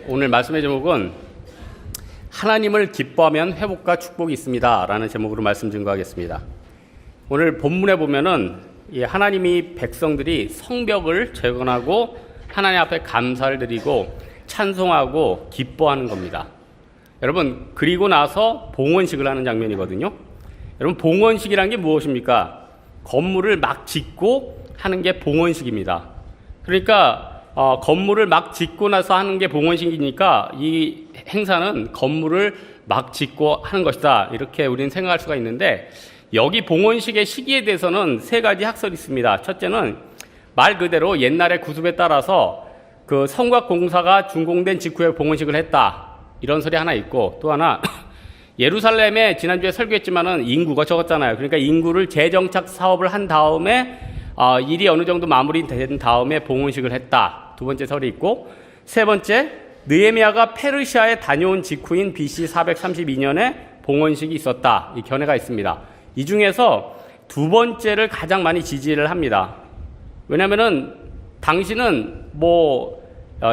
오늘 말씀의 제목은 하나님을 기뻐하면 회복과 축복이 있습니다 라는 제목으로 말씀 증거하겠습니다. 오늘 본문에 보면은 하나님이 백성들이 성벽을 재건하고 하나님 앞에 감사를 드리고 찬송하고 기뻐하는 겁니다. 여러분, 그리고 나서 봉헌식을 하는 장면이거든요. 여러분, 봉헌식이란 게 무엇입니까? 건물을 막 짓고 하는 게 봉헌식입니다. 그러니까 건물을 막 짓고 나서 하는 게 봉헌식이니까 이 행사는 건물을 막 짓고 하는 것이다, 이렇게 우리는 생각할 수가 있는데, 여기 봉헌식의 시기에 대해서는 세 가지 학설이 있습니다. 첫째는 말 그대로 옛날의 구습에 따라서 그 성곽 공사가 준공된 직후에 봉헌식을 했다, 이런 설이 하나 있고, 또 하나 예루살렘에 지난주에 설교했지만은 인구가 적었잖아요. 그러니까 인구를 재정착 사업을 한 다음에 일이 어느 정도 마무리된 다음에 봉헌식을 했다, 두 번째 설이 있고, 세 번째, 느헤미야가 페르시아에 다녀온 직후인 BC 432년에 봉헌식이 있었다, 이 견해가 있습니다. 이 중에서 두 번째를 가장 많이 지지를 합니다. 왜냐면은 당시는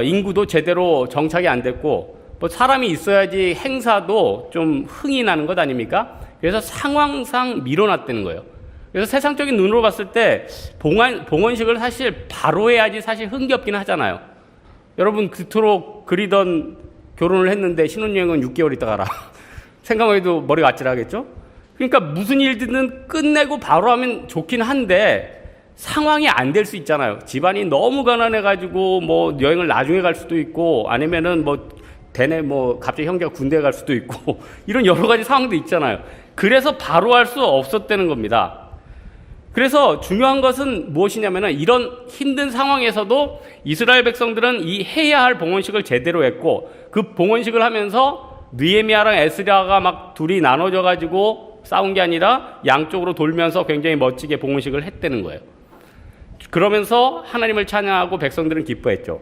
인구도 제대로 정착이 안 됐고 사람이 있어야지 행사도 좀 흥이 나는 것 아닙니까? 그래서 상황상 밀어놨다는 거예요. 그래서 세상적인 눈으로 봤을 때 봉헌식을 사실 바로 해야지 사실 흥겹긴 하잖아요. 여러분, 그토록 그리던 결혼을 했는데 신혼여행은 6개월 있다 가라. 생각만 해도 머리가 아찔하겠죠? 그러니까 무슨 일들은 끝내고 바로 하면 좋긴 한데 상황이 안 될 수 있잖아요. 집안이 너무 가난해가지고 여행을 나중에 갈 수도 있고, 아니면은 갑자기 형제가 군대에 갈 수도 있고 이런 여러 가지 상황도 있잖아요. 그래서 바로 할 수 없었다는 겁니다. 그래서 중요한 것은 무엇이냐면은 이런 힘든 상황에서도 이스라엘 백성들은 이 해야 할 봉헌식을 제대로 했고, 그 봉헌식을 하면서 느헤미야랑 에스라가 막 둘이 나눠져 가지고 싸운 게 아니라 양쪽으로 돌면서 굉장히 멋지게 봉헌식을 했다는 거예요. 그러면서 하나님을 찬양하고 백성들은 기뻐했죠.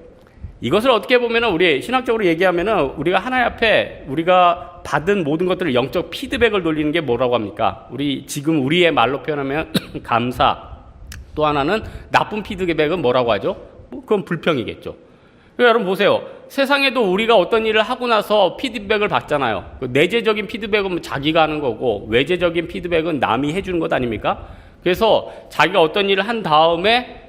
이것을 어떻게 보면은 우리 신학적으로 얘기하면은 우리가 하나님 앞에 우리가 받은 모든 것들을 영적 피드백을 돌리는 게 뭐라고 합니까? 지금 우리의 말로 표현하면 감사. 또 하나는 나쁜 피드백은 뭐라고 하죠? 그건 불평이겠죠. 그러니까 여러분 보세요. 세상에도 우리가 어떤 일을 하고 나서 피드백을 받잖아요. 내재적인 피드백은 자기가 하는 거고, 외재적인 피드백은 남이 해주는 것 아닙니까? 그래서 자기가 어떤 일을 한 다음에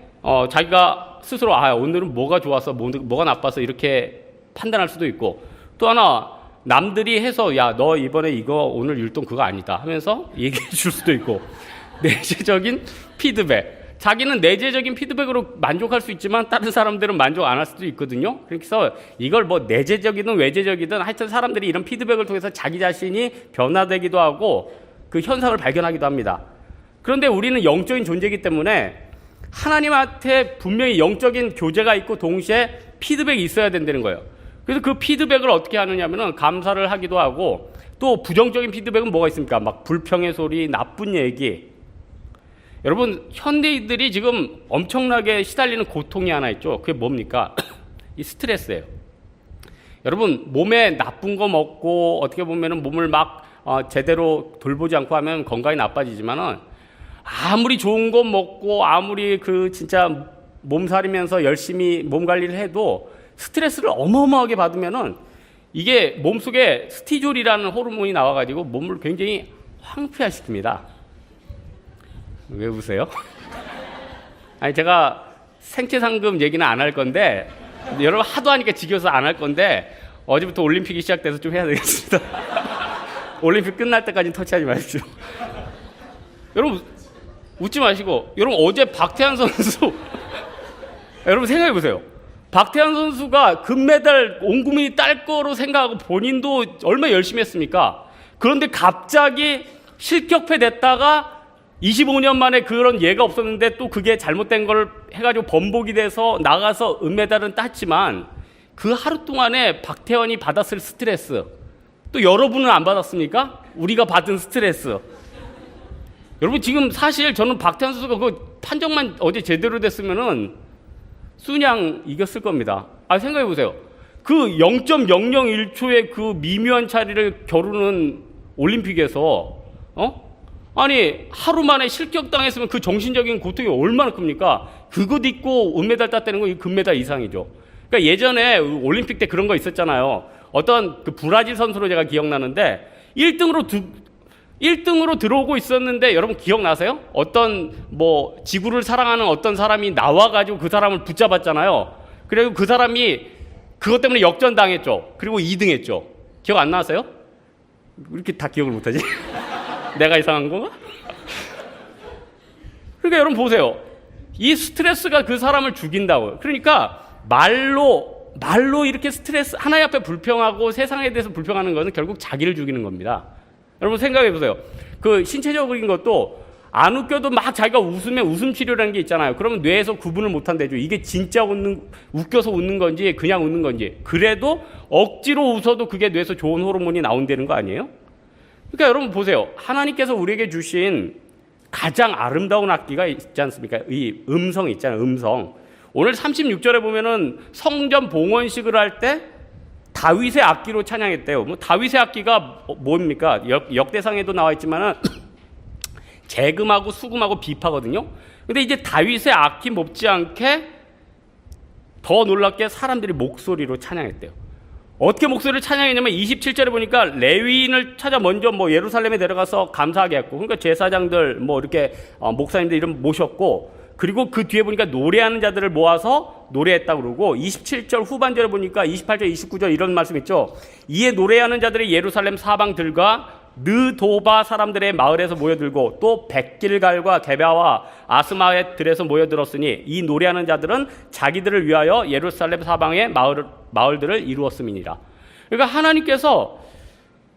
자기가 스스로 오늘은 뭐가 좋아서 뭐가 나빠서 이렇게 판단할 수도 있고, 또 하나 남들이 해서 너 이번에 이거 오늘 율동 그거 아니다 하면서 얘기해 줄 수도 있고, 내재적인 피드백. 자기는 내재적인 피드백으로 만족할 수 있지만 다른 사람들은 만족 안 할 수도 있거든요. 그래서 이걸 내재적이든 외재적이든 하여튼 사람들이 이런 피드백을 통해서 자기 자신이 변화되기도 하고 그 현상을 발견하기도 합니다. 그런데 우리는 영적인 존재이기 때문에 하나님한테 분명히 영적인 교제가 있고 동시에 피드백이 있어야 된다는 거예요. 그래서 그 피드백을 어떻게 하느냐면은 감사를 하기도 하고, 또 부정적인 피드백은 뭐가 있습니까? 불평의 소리, 나쁜 얘기. 여러분, 현대인들이 지금 엄청나게 시달리는 고통이 하나 있죠. 그게 뭡니까? 이 스트레스예요. 여러분, 몸에 나쁜 거 먹고 어떻게 보면은 몸을 제대로 돌보지 않고 하면 건강이 나빠지지만은, 아무리 좋은 거 먹고 아무리 진짜 몸살이면서 열심히 몸 관리를 해도 스트레스를 어마어마하게 받으면은 이게 몸속에 스티졸이라는 호르몬이 나와가지고 몸을 굉장히 황폐화시킵니다. 왜 웃으세요? 아니, 제가 생체상금 얘기는 안 할 건데, 여러분 하도 하니까 지겨워서 안 할 건데, 어제부터 올림픽이 시작돼서 좀 해야 되겠습니다. 올림픽 끝날 때까지 터치하지 마십시오. 여러분 웃지 마시고, 여러분 어제 박태환 선수 여러분 생각해 보세요. 박태환 선수가 금메달 온 국민이 딸 거로 생각하고 본인도 얼마나 열심히 했습니까? 그런데 갑자기 실격패 됐다가 25년 만에 그런 예가 없었는데 또 그게 잘못된 걸 해가지고 번복이 돼서 나가서 은메달은 땄지만, 그 하루 동안에 박태환이 받았을 스트레스, 또 여러분은 안 받았습니까? 우리가 받은 스트레스. 여러분, 지금 사실 저는 박태환 선수가 그 판정만 어제 제대로 됐으면은 순양 이겼을 겁니다. 생각해 보세요. 그 0.001초의 그 미묘한 차이를 겨루는 올림픽에서 아니 하루 만에 실격당했으면 그 정신적인 고통이 얼마나 큽니까? 그것 잊고 은메달 땄다는 건 금메달 이상이죠. 그러니까 예전에 올림픽 때 그런 거 있었잖아요. 어떤 그 브라질 선수로 제가 기억나는데 1등으로 들어오고 있었는데 여러분 기억나세요? 어떤 뭐 지구를 사랑하는 어떤 사람이 나와가지고 그 사람을 붙잡았잖아요. 그리고 그 사람이 그것 때문에 역전당했죠. 그리고 2등 했죠. 기억 안 나세요? 왜 이렇게 다 기억을 못하지? 내가 이상한 건가? 그러니까 여러분 보세요. 이 스트레스가 그 사람을 죽인다고요. 그러니까 말로 이렇게 스트레스, 하나님 앞에 불평하고 세상에 대해서 불평하는 것은 결국 자기를 죽이는 겁니다. 여러분 생각해 보세요. 그 신체적인 것도 안 웃겨도 막 자기가 웃으면 웃음 치료라는 게 있잖아요. 그러면 뇌에서 구분을 못 한대죠. 이게 진짜 웃겨서 웃는 건지 그냥 웃는 건지. 그래도 억지로 웃어도 그게 뇌에서 좋은 호르몬이 나온다는 거 아니에요? 그러니까 여러분 보세요. 하나님께서 우리에게 주신 가장 아름다운 악기가 있지 않습니까? 이 음성 있잖아요. 음성. 오늘 36절에 보면은 성전 봉헌식을 할 때 다윗의 악기로 찬양했대요. 뭐 다윗의 악기가 뭡니까? 역대상에도 나와 있지만은 재금하고 수금하고 비파거든요. 근데 이제 다윗의 악기 못지않게 더 놀랍게 사람들이 목소리로 찬양했대요. 어떻게 목소리를 찬양했냐면 27절에 보니까 레위인을 찾아 먼저 뭐 예루살렘에 내려가서 감사하게 했고, 그러니까 제사장들 뭐 이렇게 목사님들 이름 모셨고, 그리고 그 뒤에 보니까 노래하는 자들을 모아서 노래했다고 그러고, 27절 후반절에 보니까 28절 29절 이런 말씀 있죠. 이에 노래하는 자들이 예루살렘 사방들과 느도바 사람들의 마을에서 모여들고 또 백길갈과 게바와 아스마의 들에서 모여들었으니 이 노래하는 자들은 자기들을 위하여 예루살렘 사방의 마을들을 이루었음이니라. 그러니까 하나님께서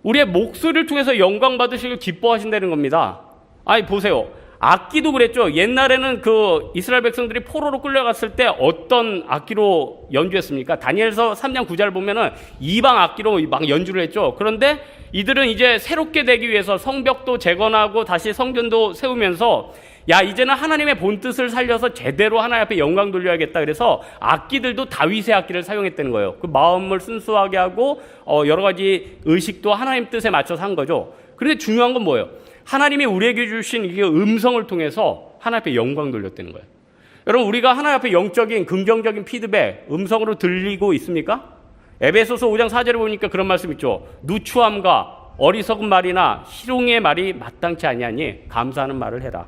우리의 목소리를 통해서 영광 받으시길 기뻐하신다는 겁니다. 아니 보세요. 악기도 그랬죠. 옛날에는 그 이스라엘 백성들이 포로로 끌려갔을 때 어떤 악기로 연주했습니까? 다니엘서 3장 9절 보면은 이방 악기로 막 연주를 했죠. 그런데 이들은 이제 새롭게 되기 위해서 성벽도 재건하고 다시 성전도 세우면서 야, 이제는 하나님의 본뜻을 살려서 제대로 하나님 앞에 영광 돌려야겠다. 그래서 악기들도 다윗의 악기를 사용했다는 거예요. 그 마음을 순수하게 하고 여러 가지 의식도 하나님 뜻에 맞춰서 한 거죠. 그런데 중요한 건 뭐예요? 하나님이 우리에게 주신 이 음성을 통해서 하나님 앞에 영광 돌렸다는 거예요. 여러분, 우리가 하나님 앞에 영적인 긍정적인 피드백 음성으로 들리고 있습니까? 에베소서 5장 4절에 보니까 그런 말씀 있죠. 누추함과 어리석은 말이나 희롱의 말이 마땅치 아니하니 감사하는 말을 해라.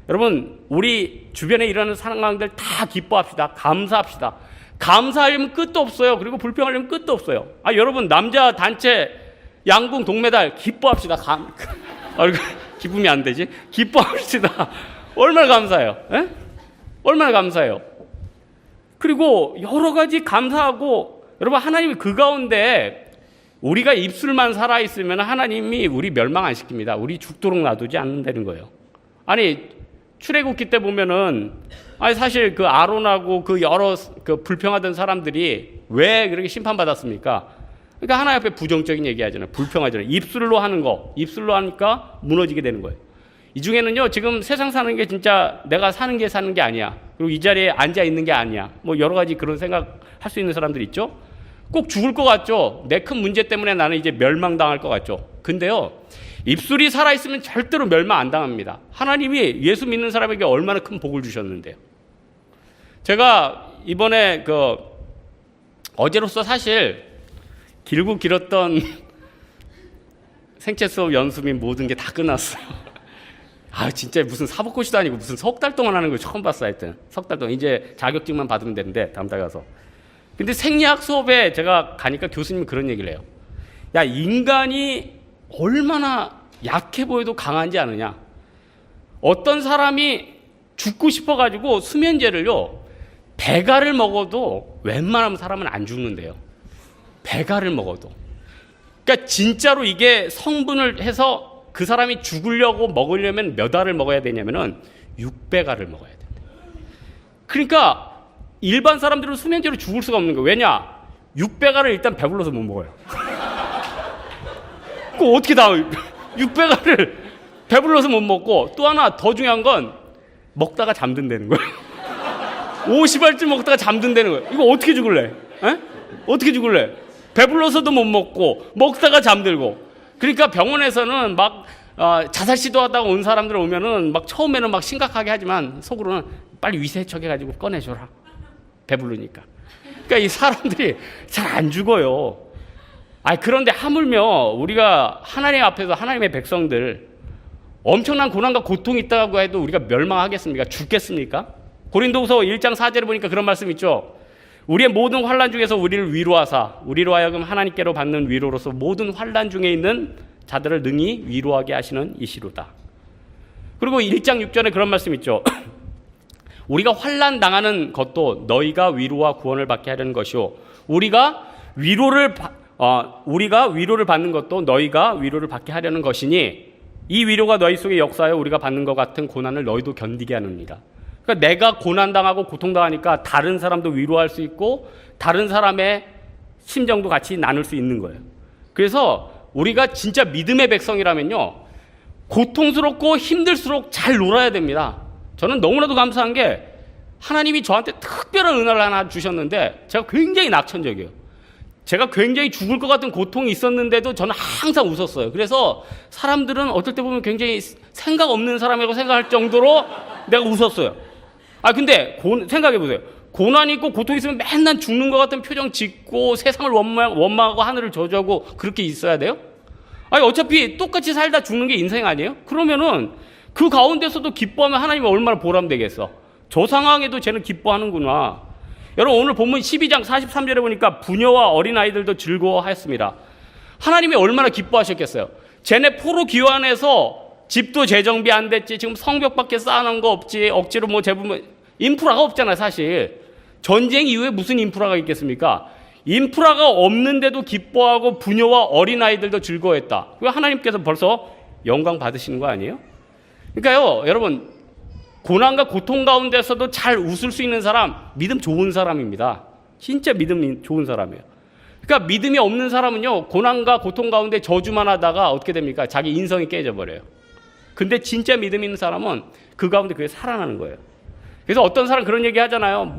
여러분, 우리 주변에 일어나는 상황들 다 기뻐합시다. 감사합시다. 감사하려면 끝도 없어요. 그리고 불평하려면 끝도 없어요. 여러분, 남자 단체 양궁 동메달 기뻐합시다. 기쁨이 안 되지? 기뻐합시다. 얼마나 감사해요? 에? 얼마나 감사해요? 그리고 여러 가지 감사하고, 여러분, 하나님이 그 가운데 우리가 입술만 살아있으면 하나님이 우리 멸망 안 시킵니다. 우리 죽도록 놔두지 않는다는 거예요. 아니, 출애굽기 때 보면은, 사실 그 아론하고 그 여러 그 불평하던 사람들이 왜 그렇게 심판받았습니까? 그러니까 하나님 앞에 부정적인 얘기 하잖아요. 불평하잖아요. 입술로 하는 거. 입술로 하니까 무너지게 되는 거예요. 이 중에는요, 지금 세상 사는 게 진짜 내가 사는 게 아니야. 그리고 이 자리에 앉아 있는 게 아니야. 뭐 여러 가지 그런 생각 할 수 있는 사람들 있죠? 꼭 죽을 것 같죠? 내 큰 문제 때문에 나는 이제 멸망당할 것 같죠? 근데요, 입술이 살아있으면 절대로 멸망 안 당합니다. 하나님이 예수 믿는 사람에게 얼마나 큰 복을 주셨는데요. 제가 이번에 어제로서 사실 길고 길었던 생체 수업 연습이 모든 게 다 끝났어요. 진짜 무슨 사법고시도 아니고 무슨 석 달 동안 하는 거 처음 봤어요. 하여튼 석 달 동안 이제 자격증만 받으면 되는데 다음 달 가서. 근데 생리학 수업에 제가 가니까 교수님이 그런 얘기를 해요. 야, 인간이 얼마나 약해 보여도 강한지 아느냐? 어떤 사람이 죽고 싶어가지고 수면제를요, 배가를 먹어도 웬만하면 사람은 안 죽는데요. 배가를 먹어도. 그러니까 진짜로 이게 성분을 해서 그 사람이 죽으려고 먹으려면 몇 알을 먹어야 되냐면은 6배가를 먹어야 된다. 그러니까 일반 사람들은 수면제로 죽을 수가 없는 거예요. 왜냐? 6배가를 일단 배불러서 못 먹어요. 그 어떻게 다 6배가를 배불러서 못 먹고, 또 하나 더 중요한 건 먹다가 잠든다는 거예요. 50알쯤 먹다가 잠든다는 거예요. 이거 어떻게 죽을래? 에? 어떻게 죽을래? 배불러서도 못 먹고 먹다가 잠들고. 그러니까 병원에서는 막 자살 시도하다가 온 사람들 오면은 막 처음에는 막 심각하게 하지만 속으로는 빨리 위세척해가지고 꺼내줘라. 배부르니까. 그러니까 이 사람들이 잘 안 죽어요. 그런데 하물며 우리가 하나님 앞에서 하나님의 백성들 엄청난 고난과 고통이 있다고 해도 우리가 멸망하겠습니까? 죽겠습니까? 고린도후서 1장 4절에 보니까 그런 말씀 있죠. 우리의 모든 환난 중에서 우리를 위로하사 우리로 하여금 하나님께로 받는 위로로서 모든 환난 중에 있는 자들을 능히 위로하게 하시는 이시로다. 그리고 1장 6절에 그런 말씀 있죠. 우리가 환난 당하는 것도 너희가 위로와 구원을 받게 하려는 것이요 우리가 위로를 받는 것도 너희가 위로를 받게 하려는 것이니 이 위로가 너희 속에 역사하여 우리가 받는 것 같은 고난을 너희도 견디게 하느니라. 그러니까 내가 고난당하고 고통당하니까 다른 사람도 위로할 수 있고 다른 사람의 심정도 같이 나눌 수 있는 거예요. 그래서 우리가 진짜 믿음의 백성이라면요, 고통스럽고 힘들수록 잘 놀아야 됩니다. 저는 너무나도 감사한 게 하나님이 저한테 특별한 은혜를 하나 주셨는데 제가 굉장히 낙천적이에요. 제가 굉장히 죽을 것 같은 고통이 있었는데도 저는 항상 웃었어요. 그래서 사람들은 어떨 때 보면 굉장히 생각 없는 사람이라고 생각할 정도로 내가 웃었어요. 근데 생각해보세요. 고난이 있고 고통이 있으면 맨날 죽는 것 같은 표정 짓고 세상을 원망하고 하늘을 저주하고 그렇게 있어야 돼요? 어차피 똑같이 살다 죽는 게 인생 아니에요? 그러면은 그 가운데서도 기뻐하면 하나님이 얼마나 보람되겠어. 저 상황에도 쟤는 기뻐하는구나. 여러분, 오늘 본문 12장 43절에 보니까 부녀와 어린아이들도 즐거워하였습니다. 하나님이 얼마나 기뻐하셨겠어요. 쟤네 포로 기환해서 집도 재정비 안 됐지, 지금 성벽밖에 쌓아놓은 거 없지, 억지로 인프라가 없잖아요. 사실 전쟁 이후에 무슨 인프라가 있겠습니까? 인프라가 없는데도 기뻐하고 부녀와 어린아이들도 즐거워했다. 하나님께서 벌써 영광 받으시는 거 아니에요? 그러니까요, 여러분, 고난과 고통 가운데서도 잘 웃을 수 있는 사람, 믿음 좋은 사람입니다. 진짜 믿음이 좋은 사람이에요. 그러니까 믿음이 없는 사람은요, 고난과 고통 가운데 저주만 하다가 어떻게 됩니까? 자기 인성이 깨져버려요. 근데 진짜 믿음 있는 사람은 그 가운데 그게 살아나는 거예요. 그래서 어떤 사람 그런 얘기 하잖아요.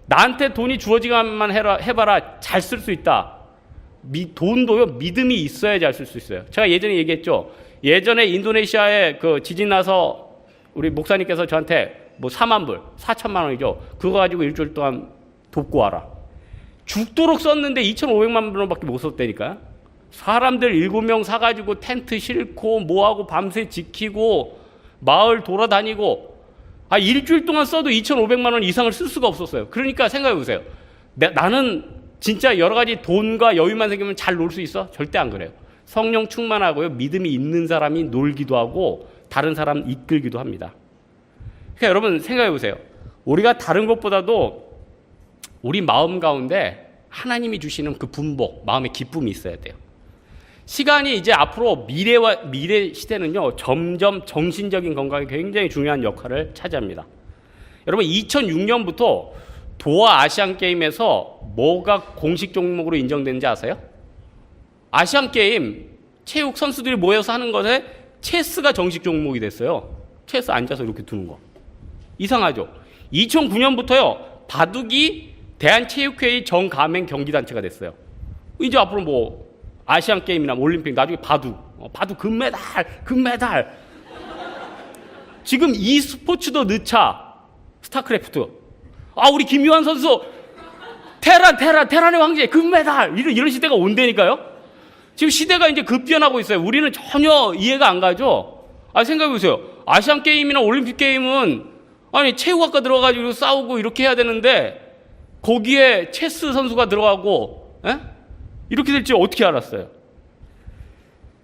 나한테 돈이 주어지기만 해봐라, 잘 쓸 수 있다. 돈도요, 믿음이 있어야 잘 쓸 수 있어요. 제가 예전에 얘기했죠. 예전에 인도네시아에 그 지진 나서 우리 목사님께서 저한테 4만 불, 4천만 원이죠. 그거 가지고 일주일 동안 돕고 와라. 죽도록 썼는데 2,500만 원밖에 못 썼다니까요. 사람들 7명 사가지고 텐트 싣고 뭐하고 밤새 지키고 마을 돌아다니고 일주일 동안 써도 2,500만 원 이상을 쓸 수가 없었어요. 그러니까 생각해 보세요. 나는 진짜 여러 가지 돈과 여유만 생기면 잘 놀 수 있어? 절대 안 그래요. 성령 충만하고요, 믿음이 있는 사람이 놀기도 하고 다른 사람 이끌기도 합니다. 그러니까 여러분 생각해 보세요. 우리가 다른 것보다도 우리 마음 가운데 하나님이 주시는 그 분복, 마음의 기쁨이 있어야 돼요. 시간이 이제 앞으로 미래 시대는요, 점점 정신적인 건강에 굉장히 중요한 역할을 차지합니다. 여러분, 2006년부터 도하 아시안 게임에서 뭐가 공식 종목으로 인정되는지 아세요? 아시안 게임 체육 선수들이 모여서 하는 것에 체스가 정식 종목이 됐어요. 체스 앉아서 이렇게 두는 거. 이상하죠? 2009년부터요, 바둑이 대한체육회의 정가맹 경기단체가 됐어요. 이제 앞으로 아시안 게임이나 올림픽, 나중에 바둑 금메달. 지금 e스포츠도 넣자. 스타크래프트. 우리 김유한 선수 테란의 황제 금메달. 이런 시대가 온다니까요. 지금 시대가 이제 급변하고 있어요. 우리는 전혀 이해가 안 가죠. 생각해 보세요. 아시안 게임이나 올림픽 게임은 체육학과 들어가지고 싸우고 이렇게 해야 되는데 거기에 체스 선수가 들어가고 이렇게 될지 어떻게 알았어요?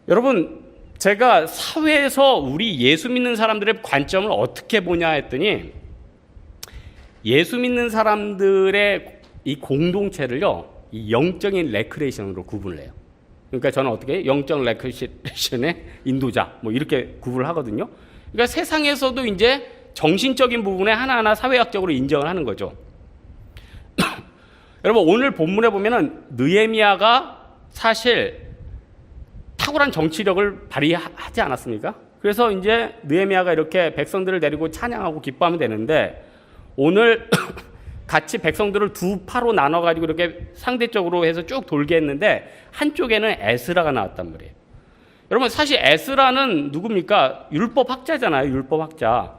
여러분, 제가 사회에서 우리 예수 믿는 사람들의 관점을 어떻게 보냐 했더니 예수 믿는 사람들의 이 공동체를요, 이 영적인 레크레이션으로 구분을 해요. 그러니까 저는 어떻게 영적 레크레이션의 인도자 이렇게 구분을 하거든요. 그러니까 세상에서도 이제 정신적인 부분에 하나하나 사회학적으로 인정을 하는 거죠. 여러분, 오늘 본문에 보면은 느헤미야가 사실 탁월한 정치력을 발휘하지 않았습니까? 그래서 이제 느헤미야가 이렇게 백성들을 데리고 찬양하고 기뻐하면 되는데 오늘 같이 백성들을 두 파로 나눠가지고 이렇게 상대적으로 해서 쭉 돌게 했는데 한쪽에는 에스라가 나왔단 말이에요. 여러분, 사실 에스라는 누굽니까? 율법학자잖아요. 율법학자.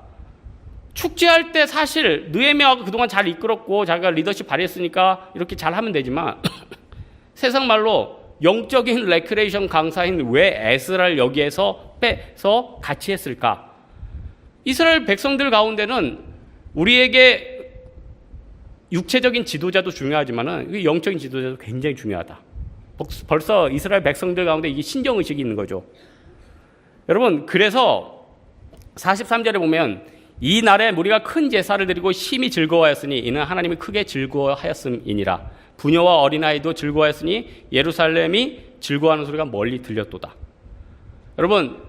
축제할 때 사실 느헤미야가 그동안 잘 이끌었고 자기가 리더십 발휘했으니까 이렇게 잘 하면 되지만 세상 말로 영적인 레크레이션 강사인 왜 에스라를 여기에서 빼서 같이 했을까? 이스라엘 백성들 가운데는 우리에게 육체적인 지도자도 중요하지만은 영적인 지도자도 굉장히 중요하다. 벌써 이스라엘 백성들 가운데 이게 신정의식이 있는 거죠. 여러분, 그래서 43절에 보면 이 날에 우리가 큰 제사를 드리고 심히 즐거워하였으니 이는 하나님이 크게 즐거워하였음이니라. 부녀와 어린아이도 즐거워하였으니 예루살렘이 즐거워하는 소리가 멀리 들렸도다. 여러분,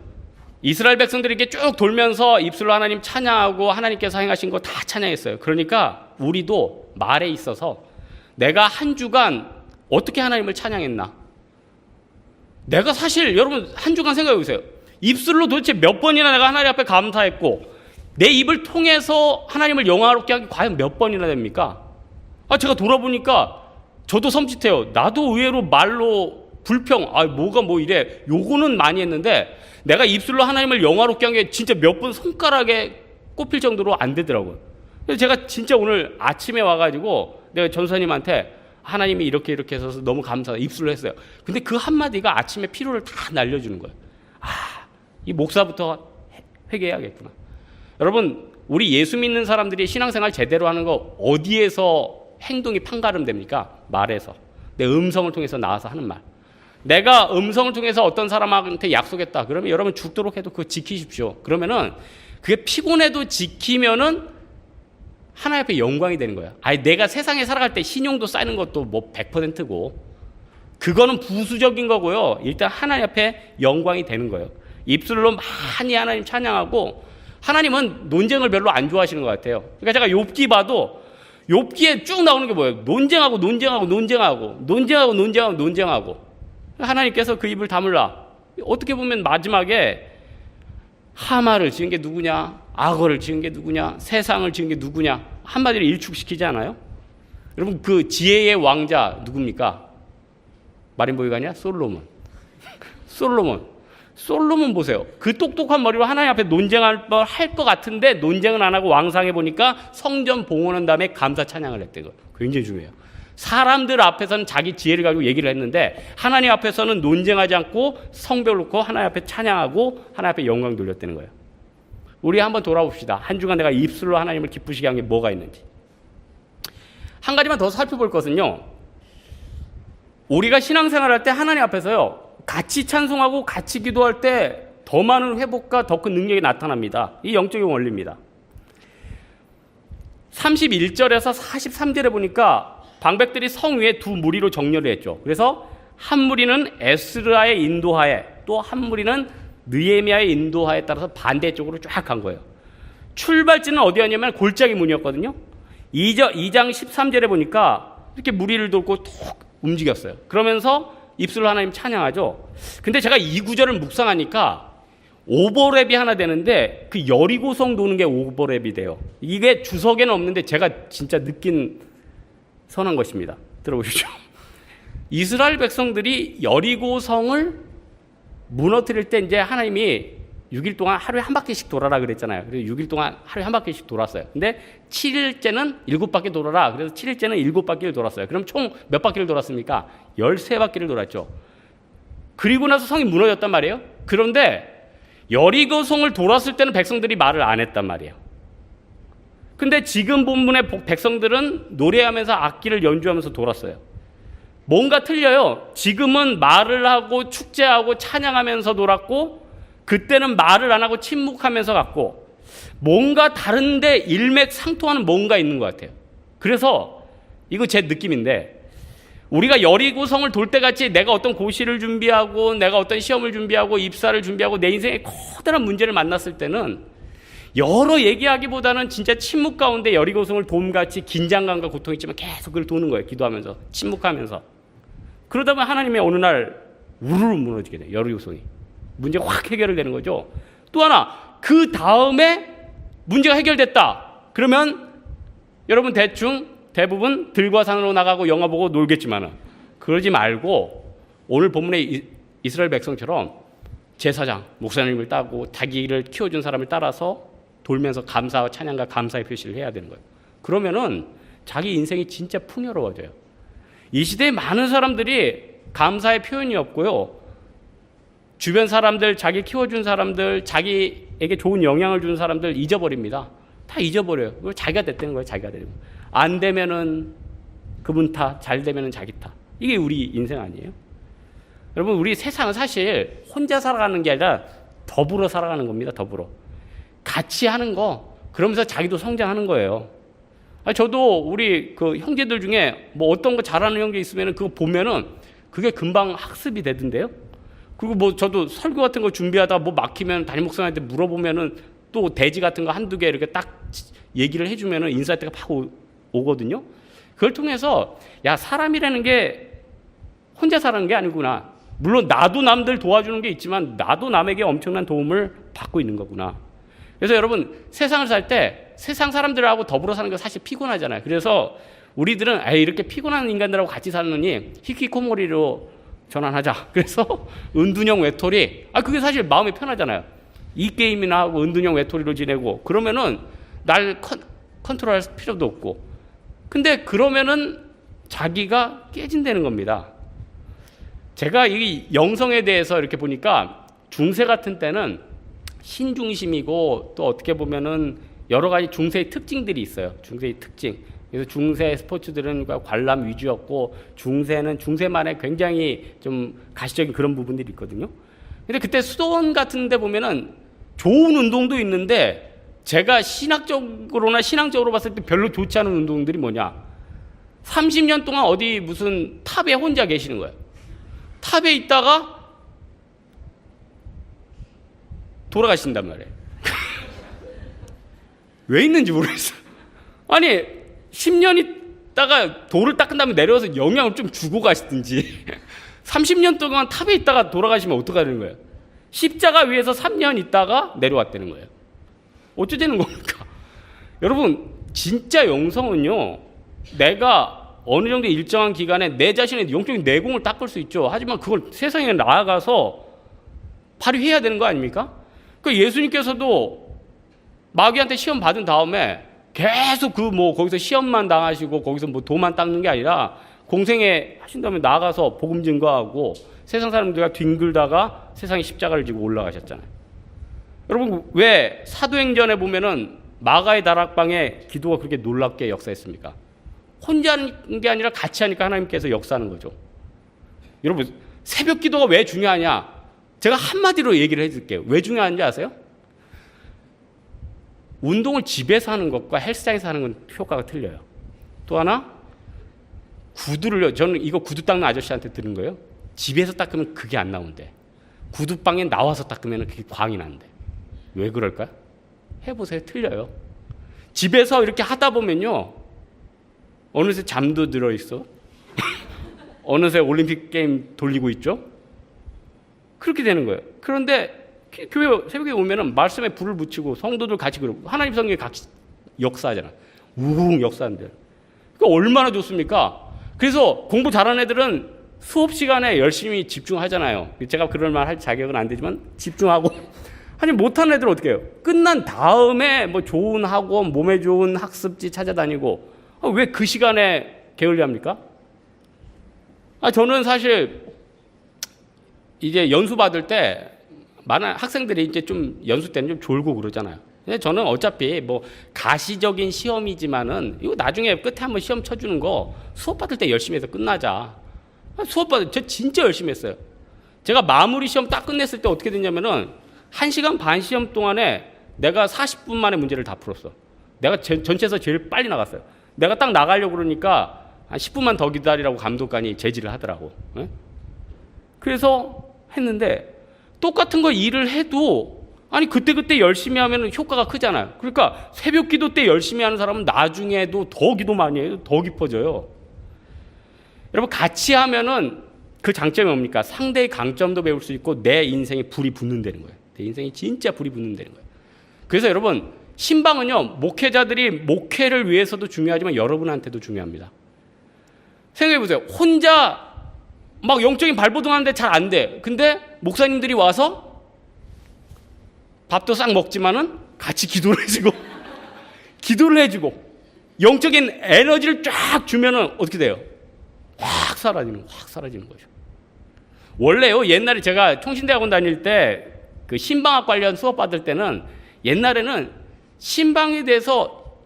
이스라엘 백성들이 이렇게 쭉 돌면서 입술로 하나님 찬양하고 하나님께서 행하신 거 다 찬양했어요. 그러니까 우리도 말에 있어서 내가 한 주간 어떻게 하나님을 찬양했나? 내가 사실 여러분 한 주간 생각해 보세요. 입술로 도대체 몇 번이나 내가 하나님 앞에 감사했고 내 입을 통해서 하나님을 영화롭게 하기 과연 몇 번이나 됩니까? 제가 돌아보니까 저도 섬찟해요. 나도 의외로 말로 불평, 뭐가 뭐 이래. 요거는 많이 했는데 내가 입술로 하나님을 영화롭게 한 게 진짜 몇 번 손가락에 꼽힐 정도로 안 되더라고요. 그래서 제가 진짜 오늘 아침에 와가지고 내가 전사님한테 하나님이 이렇게 해서 너무 감사하다 입술로 했어요. 근데 그 한마디가 아침에 피로를 다 날려주는 거예요. 이 목사부터 회개해야겠구나. 여러분, 우리 예수 믿는 사람들이 신앙생활 제대로 하는 거 어디에서 행동이 판가름됩니까? 말에서. 내 음성을 통해서 나와서 하는 말. 내가 음성을 통해서 어떤 사람한테 약속했다. 그러면 여러분 죽도록 해도 그거 지키십시오. 그러면은 그게 피곤해도 지키면은 하나님 앞에 영광이 되는 거야. 내가 세상에 살아갈 때 신용도 쌓이는 것도 뭐 100%고 그거는 부수적인 거고요. 일단 하나님 앞에 영광이 되는 거예요. 입술로 많이 하나님 찬양하고 하나님은 논쟁을 별로 안 좋아하시는 것 같아요. 그러니까 제가 욥기 봐도 욥기에 쭉 나오는 게 뭐예요? 논쟁하고 하나님께서 그 입을 다물라. 어떻게 보면 마지막에 하마를 지은 게 누구냐? 악어를 지은 게 누구냐? 세상을 지은 게 누구냐? 한마디로 일축시키지 않아요? 여러분, 그 지혜의 왕자 누굽니까? 마린보이가 아니야? 솔로몬 보세요. 그 똑똑한 머리로 하나님 앞에 논쟁할 것 같은데 논쟁은 안 하고 왕상해 보니까 성전 봉헌한 다음에 감사 찬양을 했대요. 굉장히 중요해요. 사람들 앞에서는 자기 지혜를 가지고 얘기를 했는데 하나님 앞에서는 논쟁하지 않고 성벽을 놓고 하나님 앞에 찬양하고 하나님 앞에 영광 돌렸다는 거예요. 우리 한번 돌아봅시다. 한 주간 내가 입술로 하나님을 기쁘시게 한 게 뭐가 있는지. 한 가지만 더 살펴볼 것은요. 우리가 신앙생활할 때 하나님 앞에서요. 같이 찬송하고 같이 기도할 때 더 많은 회복과 더 큰 능력이 나타납니다. 이 영적인 원리입니다. 31절에서 43절에 보니까 방백들이 성 위에 두 무리로 정렬을 했죠. 그래서 한 무리는 에스라의 인도하에 또 한 무리는 느헤미야의 인도하에 따라서 반대쪽으로 쫙 간 거예요. 출발지는 어디였냐면 골짜기 문이었거든요. 2장 13절에 보니까 이렇게 무리를 돌고 톡 움직였어요. 그러면서 입술로 하나님 찬양하죠. 근데 제가 이 구절을 묵상하니까 오버랩이 하나 되는데 그 여리고성 도는 게 오버랩이 돼요. 이게 주석에는 없는데 제가 진짜 느낀 선한 것입니다. 들어보시죠. 이스라엘 백성들이 여리고성을 무너뜨릴 때 이제 하나님이 6일 동안 하루에 한 바퀴씩 돌아라 그랬잖아요. 그래서 6일 동안 하루에 한 바퀴씩 돌았어요. 근데 7일째는 7바퀴 돌아라. 그래서 7일째는 7바퀴를 돌았어요. 그럼 총 몇 바퀴를 돌았습니까? 13바퀴를 돌았죠. 그리고 나서 성이 무너졌단 말이에요. 그런데 여리고성을 돌았을 때는 백성들이 말을 안 했단 말이에요. 근데 지금 본문의 백성들은 노래하면서 악기를 연주하면서 돌았어요. 뭔가 틀려요. 지금은 말을 하고 축제하고 찬양하면서 돌았고 그때는 말을 안 하고 침묵하면서 갔고 뭔가 다른데 일맥상통하는 뭔가 있는 것 같아요. 그래서 이거 제 느낌인데 우리가 여리고성을 돌 때같이 내가 어떤 고시를 준비하고 내가 어떤 시험을 준비하고 입사를 준비하고 내 인생에 커다란 문제를 만났을 때는 여러 얘기하기보다는 진짜 침묵 가운데 여리고성을 돔같이 긴장감과 고통이 있지만 계속 그걸 도는 거예요. 기도하면서 침묵하면서. 그러다 보면 하나님의 어느 날 우르르 무너지게 돼요. 여리고성이. 문제가 확 해결되는 거죠. 또 하나 그 다음에 문제가 해결됐다. 그러면 여러분 대부분 들과 산으로 나가고 영화 보고 놀겠지만은 그러지 말고 오늘 본문의 이스라엘 백성처럼 제사장, 목사님을 따고 자기를 키워준 사람을 따라서 돌면서 감사와 찬양과 감사의 표시를 해야 되는 거예요. 그러면은 자기 인생이 진짜 풍요로워져요. 이 시대에 많은 사람들이 감사의 표현이 없고요. 주변 사람들, 자기 키워준 사람들, 자기에게 좋은 영향을 주는 사람들 잊어버립니다. 다 잊어버려요. 그걸 자기가 됐다는 거예요. 자기가 되는 거예요. 안 되면은 그분 탓, 잘 되면은 자기 탓. 이게 우리 인생 아니에요? 여러분, 우리 세상은 사실 혼자 살아가는 게 아니라 더불어 살아가는 겁니다. 더불어. 같이 하는 거, 그러면서 자기도 성장하는 거예요. 저도 우리 그 형제들 중에 뭐 어떤 거 잘하는 형제 있으면 그거 보면은 그게 금방 학습이 되던데요. 그리고 뭐 저도 설교 같은 거 준비하다가 뭐 막히면 담임 목사님한테 물어보면은 또 대지 같은 거 한두 개 이렇게 딱 얘기를 해주면은 인사이트가 팍 오거든요. 그걸 통해서 야, 사람이라는 게 혼자 사는 게 아니구나. 물론 나도 남들 도와주는 게 있지만 나도 남에게 엄청난 도움을 받고 있는 거구나. 그래서 여러분, 세상을 살 때 세상 사람들하고 더불어 사는 거 사실 피곤하잖아요. 그래서 우리들은 이렇게 피곤한 인간들하고 같이 사느니 히키코모리로 전환하자. 그래서 은둔형 외톨이, 그게 사실 마음이 편하잖아요. 이 게임이나 하고 은둔형 외톨이로 지내고 그러면은 날 컨트롤할 필요도 없고. 근데 그러면은 자기가 깨진다는 겁니다. 제가 이 영성에 대해서 이렇게 보니까 중세 같은 때는 신중심이고 또 어떻게 보면은 여러 가지 중세의 특징들이 있어요. 중세의 특징. 그래서 중세 스포츠들은 관람 위주였고 중세는 중세만의 굉장히 좀 가시적인 그런 부분들이 있거든요. 근데 그때 수도원 같은 데 보면은 좋은 운동도 있는데 제가 신학적으로나 신앙적으로 봤을 때 별로 좋지 않은 운동들이 뭐냐. 30년 동안 어디 무슨 탑에 혼자 계시는 거예요. 탑에 있다가 돌아가신단 말이에요. 왜 있는지 모르겠어요. 아니 10년 있다가 돌을 닦은 다음에 내려와서 영향을 좀 주고 가시든지 30년 동안 탑에 있다가 돌아가시면 어떡하는 거예요? 십자가 위에서 3년 있다가 내려왔다는 거예요. 어쩌자는 겁니까? 여러분, 진짜 영성은요, 내가 어느 정도 일정한 기간에 내 자신의 영적인 내공을 닦을 수 있죠. 하지만 그걸 세상에 나아가서 발휘해야 되는 거 아닙니까? 그 예수님께서도 마귀한테 시험 받은 다음에 계속 거기서 시험만 당하시고 거기서 도만 닦는 게 아니라 공생에 하신 다음에 나가서 복음 증거하고 세상 사람들과 뒹굴다가 세상의 십자가를 지고 올라가셨잖아요. 여러분, 왜 사도행전에 보면은 마가의 다락방에 기도가 그렇게 놀랍게 역사했습니까? 혼자 하는 게 아니라 같이 하니까 하나님께서 역사하는 거죠. 여러분, 새벽 기도가 왜 중요하냐? 제가 한마디로 얘기를 해줄게요. 왜 중요한지 아세요? 운동을 집에서 하는 것과 헬스장에서 하는 건 효과가 틀려요. 또 하나, 구두를요. 저는 이거 구두 닦는 아저씨한테 들은 거예요. 집에서 닦으면 그게 안 나온대. 구두방에 나와서 닦으면 그게 광이 난대. 왜 그럴까요? 해보세요. 틀려요. 집에서 이렇게 하다 보면요, 어느새 잠도 들어있어. 어느새 올림픽 게임 돌리고 있죠. 그렇게 되는 거예요. 그런데 교회 새벽에 오면은 말씀에 불을 붙이고 성도들 같이 그러고 하나님 성경에 같이 역사하잖아. 우웅 역사한대. 그러니까 얼마나 좋습니까? 그래서 공부 잘하는 애들은 수업 시간에 열심히 집중하잖아요. 제가 그럴 말 할 자격은 안 되지만 집중하고. 아니 못하는 애들은 어떻게 해요? 끝난 다음에 뭐 좋은 학원, 몸에 좋은 학습지 찾아다니고. 왜 그 시간에 게을리합니까? 저는 사실 이제 연수 받을 때 많은 학생들이 이제 좀 연수 때는 좀 졸고 그러잖아요. 근데 저는 어차피 뭐 가시적인 시험이지만은 이거 나중에 끝에 한번 시험 쳐주는 거 수업 받을 때 열심히 해서 끝나자. 수업 받을 때 진짜 열심히 했어요. 제가 마무리 시험 딱 끝냈을 때 어떻게 됐냐면은 1시간 반 시험 동안에 내가 40분 만에 문제를 다 풀었어. 내가 전체에서 제일 빨리 나갔어요. 내가 딱 나가려고 그러니까 한 10분만 더 기다리라고 감독관이 제지를 하더라고. 그래서 했는데 똑같은 거 일을 해도 그때 열심히 하면 효과가 크잖아요. 그러니까 새벽 기도 때 열심히 하는 사람은 나중에도 더 기도 많이 해요. 더 깊어져요. 여러분, 같이 하면은 그 장점이 뭡니까? 상대의 강점도 배울 수 있고 내 인생에 불이 붙는다는 거예요. 내 인생에 진짜 불이 붙는다는 거예요. 그래서 여러분, 신방은요, 목회자들이 목회를 위해서도 중요하지만 여러분한테도 중요합니다. 생각해보세요. 혼자 막 영적인 발버둥하는데 잘 안 돼. 근데 목사님들이 와서 밥도 싹 먹지만은 같이 기도를 해주고 기도를 해주고 영적인 에너지를 쫙 주면은 어떻게 돼요? 확 사라지는 거죠. 원래요, 옛날에 제가 총신대학원 다닐 때 그 신방학 관련 수업 받을 때는 옛날에는 신방에 대해서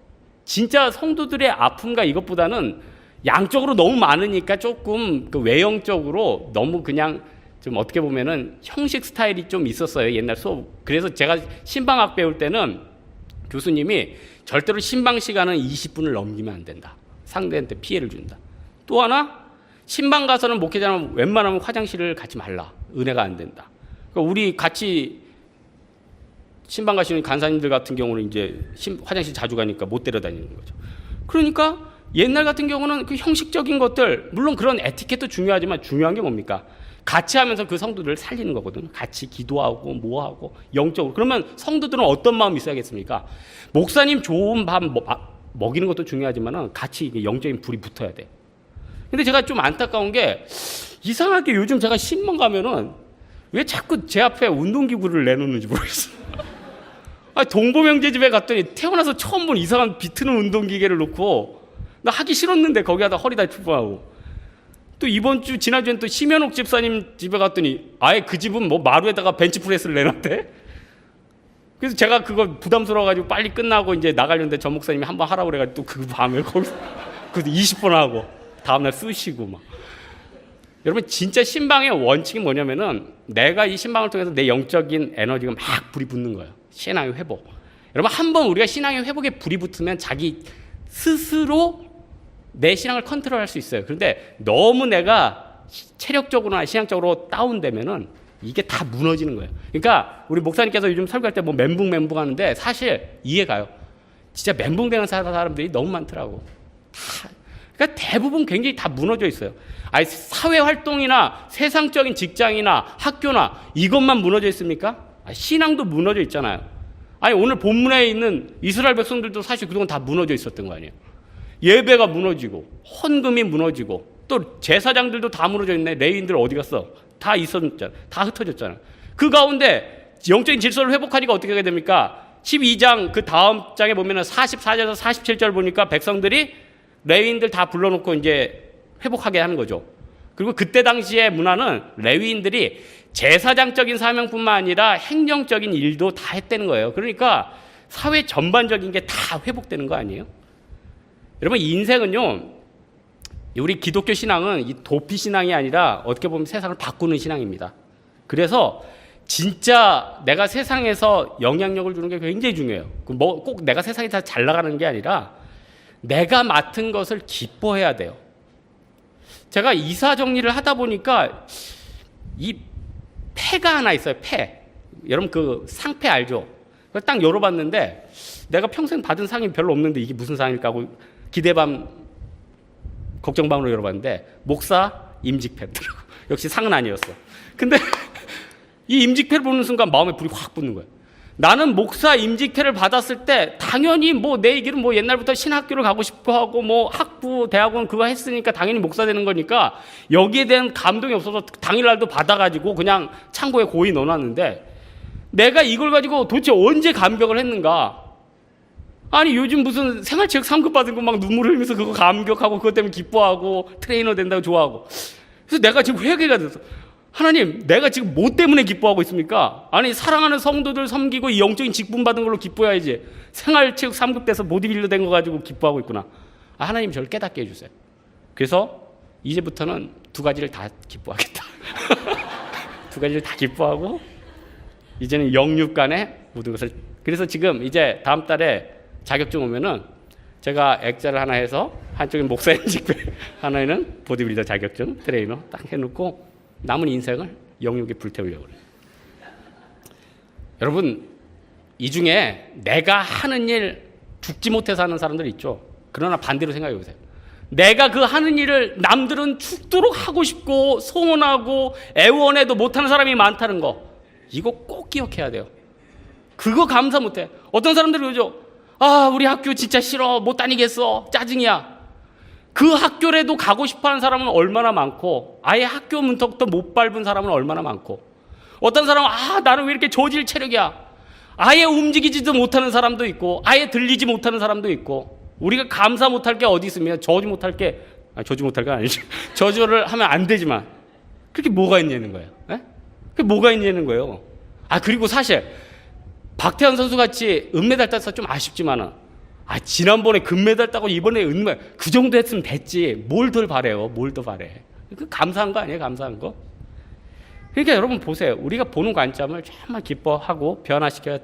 진짜 성도들의 아픔과 이것보다는 양적으로 너무 많으니까 조금 그 외형적으로 너무 그냥 좀 어떻게 보면은 형식 스타일이 좀 있었어요, 옛날 수업. 그래서 제가 신방학 배울 때는 교수님이 절대로 신방 시간은 20분을 넘기면 안 된다. 상대한테 피해를 준다. 또 하나, 신방 가서는 목회자는 웬만하면 화장실을 가지 말라. 은혜가 안 된다. 그러니까 우리 같이 신방 가시는 간사님들 같은 경우는 이제 화장실 자주 가니까 못 데려다니는 거죠. 그러니까 옛날 같은 경우는 그 형식적인 것들, 물론 그런 에티켓도 중요하지만 중요한 게 뭡니까? 같이 하면서 그 성도들을 살리는 거거든요. 같이 기도하고 뭐하고 영적으로. 그러면 성도들은 어떤 마음이 있어야겠습니까? 목사님 좋은 밥 먹이는 것도 중요하지만 같이 영적인 불이 붙어야 돼요. 근데 제가 좀 안타까운 게 이상하게 요즘 제가 신문 가면은 왜 자꾸 제 앞에 운동기구를 내놓는지 모르겠어요. 동범형제 집에 갔더니 태어나서 처음 본 이상한 비트는 운동기계를 놓고 나 하기 싫었는데 거기 하다 허리 다칠 뻔하고, 또 지난주엔 또 심현옥 집사님 집에 갔더니 아예 그 집은 뭐 마루에다가 벤치프레스를 내놨대. 그래서 제가 그거 부담스러워가지고 빨리 끝나고 이제 나가려는데 전 목사님이 한번 하라고 그래가지고 또 그 밤에 거기서 20번 하고 다음날 쓰시고 막. 여러분 진짜 신방의 원칙이 뭐냐면은 내가 이 신방을 통해서 내 영적인 에너지가 막 불이 붙는 거예요. 신앙의 회복. 여러분 한번 우리가 신앙의 회복에 불이 붙으면 자기 스스로 내 신앙을 컨트롤할 수 있어요. 그런데 너무 내가 체력적으로나 신앙적으로 다운되면은 이게 다 무너지는 거예요. 그러니까 우리 목사님께서 요즘 설교할 때 뭐 멘붕 하는데 사실 이해가요. 진짜 멘붕되는 사람들이 너무 많더라고. 그러니까 대부분 굉장히 다 무너져 있어요. 아니 사회 활동이나 세상적인 직장이나 학교나 이것만 무너져 있습니까? 신앙도 무너져 있잖아요. 아니 오늘 본문에 있는 이스라엘 백성들도 사실 그동안 다 무너져 있었던 거 아니에요. 예배가 무너지고 헌금이 무너지고 또 제사장들도 다 무너져 있네. 레위인들 어디 갔어? 다 있었잖아. 다 흩어졌잖아. 그 가운데 영적인 질서를 회복하니까 어떻게 하게 됩니까? 12장 그 다음 장에 보면은 44절에서 47절 보니까 백성들이 레위인들 다 불러놓고 이제 회복하게 하는 거죠. 그리고 그때 당시의 문화는 레위인들이 제사장적인 사명뿐만 아니라 행정적인 일도 다 했다는 거예요. 그러니까 사회 전반적인 게 다 회복되는 거 아니에요? 여러분 인생은요, 우리 기독교 신앙은 이 도피 신앙이 아니라 어떻게 보면 세상을 바꾸는 신앙입니다. 그래서 진짜 내가 세상에서 영향력을 주는 게 굉장히 중요해요. 뭐 꼭 내가 세상에 다 잘 나가는 게 아니라 내가 맡은 것을 기뻐해야 돼요. 제가 이사 정리를 하다 보니까 이 패가 하나 있어요. 패. 여러분 그 상패 알죠? 그걸 딱 열어봤는데 내가 평생 받은 상이 별로 없는데 이게 무슨 상일까 하고 기대밤 걱정방으로 열어봤는데 목사 임직패더라고. 역시 상은 아니었어. 근데 이 임직패를 보는 순간 마음에 불이 확 붙는 거예요. 나는 목사 임직패를 받았을 때 당연히 뭐 내 얘기는 뭐 옛날부터 신학교를 가고 싶어 하고 뭐 학부 대학원 그거 했으니까 당연히 목사 되는 거니까 여기에 대한 감동이 없어서 당일날도 받아가지고 그냥 창고에 고이 넣어놨는데 내가 이걸 가지고 도대체 언제 감격을 했는가. 아니 요즘 무슨 생활체육 3급 받은 거 막 눈물 흘리면서 그거 감격하고 그것 때문에 기뻐하고 트레이너 된다고 좋아하고. 그래서 내가 지금 회개가 됐어. 하나님, 내가 지금 뭐 때문에 기뻐하고 있습니까? 아니 사랑하는 성도들 섬기고 이 영적인 직분 받은 걸로 기뻐해야지. 생활체육 3급 돼서 보디빌더 된 거 가지고 기뻐하고 있구나. 하나님 저를 깨닫게 해주세요. 그래서 이제부터는 두 가지를 다 기뻐하겠다. 두 가지를 다 기뻐하고 이제는 영육간에 모든 것을. 그래서 지금 이제 다음 달에 자격증 오면은 제가 액자를 하나 해서 한쪽엔 목사님 직배, 하나에는 보디빌더 자격증 트레이너 딱 해놓고 남은 인생을 영육에 불태우려고 그래요. 여러분 이 중에 내가 하는 일 죽지 못해서 하는 사람들 있죠. 그러나 반대로 생각해 보세요. 내가 그 하는 일을 남들은 죽도록 하고 싶고 소원하고 애원해도 못하는 사람이 많다는 거, 이거 꼭 기억해야 돼요. 그거 감사 못해. 어떤 사람들이 그러죠. 우리 학교 진짜 싫어, 못 다니겠어, 짜증이야. 그 학교라도 가고 싶어하는 사람은 얼마나 많고 아예 학교 문턱도 못 밟은 사람은 얼마나 많고, 어떤 사람은 나는 왜 이렇게 저질 체력이야, 아예 움직이지도 못하는 사람도 있고 아예 들리지 못하는 사람도 있고 우리가 감사 못할 게 어디 있으면 저주 못할 게 아니죠. 저주를 하면 안 되지만 그렇게 뭐가 있냐는 거예요. 에? 그게 뭐가 있냐는 거예요. 그리고 사실 박태환 선수 같이 은메달 따서 좀 아쉽지만은 지난번에 금메달 따고 이번에 은메달 그 정도 했으면 됐지. 뭘 더 바래요? 뭘 더 바래? 그 감사한 거 아니에요? 감사한 거? 그러니까 여러분 보세요. 우리가 보는 관점을 정말 기뻐하고 변화시켜야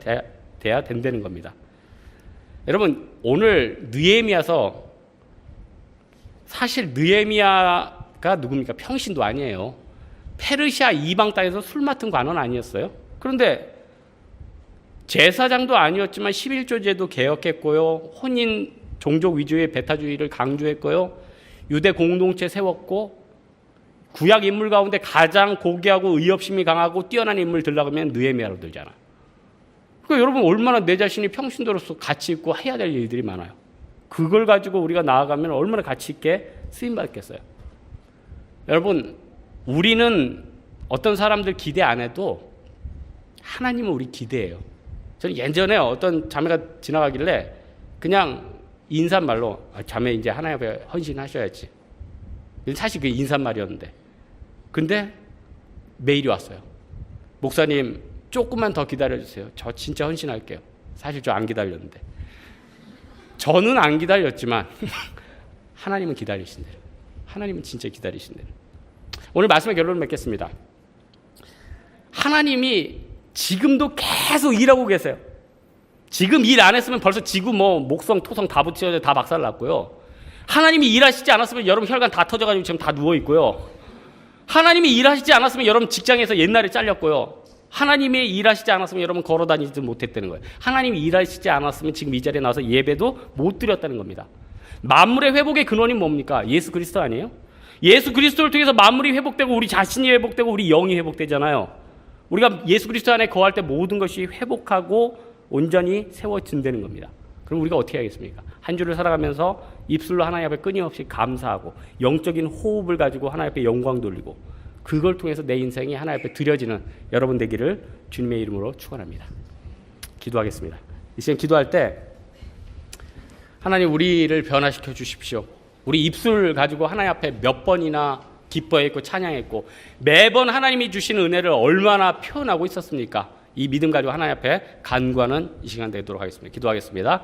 돼야 된다는 겁니다. 여러분 오늘 느헤미야서 사실 느헤미야가 누굽니까? 평신도 아니에요. 페르시아 이방 땅에서 술 맡은 관원 아니었어요? 그런데 제사장도 아니었지만 11조 제도 개혁했고요. 혼인 종족 위주의 배타주의를 강조했고요. 유대 공동체 세웠고 구약 인물 가운데 가장 고귀하고 의협심이 강하고 뛰어난 인물 들라고 하면 느헤미야로 들잖아. 그러니까 여러분 얼마나 내 자신이 평신도로서 가치 있고 해야 될 일들이 많아요. 그걸 가지고 우리가 나아가면 얼마나 가치 있게 쓰임받겠어요. 여러분 우리는 어떤 사람들 기대 안 해도 하나님은 우리 기대해요. 저는 예전에 어떤 자매가 지나가길래 그냥 인사말로 자매 이제 하나님 앞에 헌신하셔야지. 사실 그게 인사말이었는데 근데 메일이 왔어요. 목사님 조금만 더 기다려주세요. 저 진짜 헌신할게요. 사실 저 안 기다렸는데 저는 안 기다렸지만 하나님은 기다리신대요. 하나님은 진짜 기다리신대요. 오늘 말씀의 결론을 맺겠습니다. 하나님이 지금도 계속 일하고 계세요. 지금 일 안 했으면 벌써 지구 목성 토성 다 붙여져 다 박살났고요. 하나님이 일하시지 않았으면 여러분 혈관 다 터져가지고 지금 다 누워 있고요. 하나님이 일하시지 않았으면 여러분 직장에서 옛날에 잘렸고요. 하나님이 일하시지 않았으면 여러분 걸어다니지 못했다는 거예요. 하나님이 일하시지 않았으면 지금 이 자리에 나와서 예배도 못 드렸다는 겁니다. 만물의 회복의 근원이 뭡니까? 예수 그리스도 아니에요? 예수 그리스도를 통해서 만물이 회복되고 우리 자신이 회복되고 우리 영이 회복되잖아요. 우리가 예수 그리스도 안에 거할 때 모든 것이 회복하고 온전히 세워진다는 겁니다. 그럼 우리가 어떻게 하겠습니까? 한 주를 살아가면서 입술로 하나님 앞에 끊임없이 감사하고 영적인 호흡을 가지고 하나님 앞에 영광 돌리고 그걸 통해서 내 인생이 하나님 앞에 드려지는 여러분 되기를 주님의 이름으로 축원합니다. 기도하겠습니다. 이 시간 기도할 때 하나님 우리를 변화시켜 주십시오. 우리 입술 가지고 하나님 앞에 몇 번이나 기뻐했고 찬양했고 매번 하나님이 주시는 은혜를 얼마나 표현하고 있었습니까? 이 믿음 가지고 하나님 앞에 간구하는 이 시간 되도록 하겠습니다. 기도하겠습니다.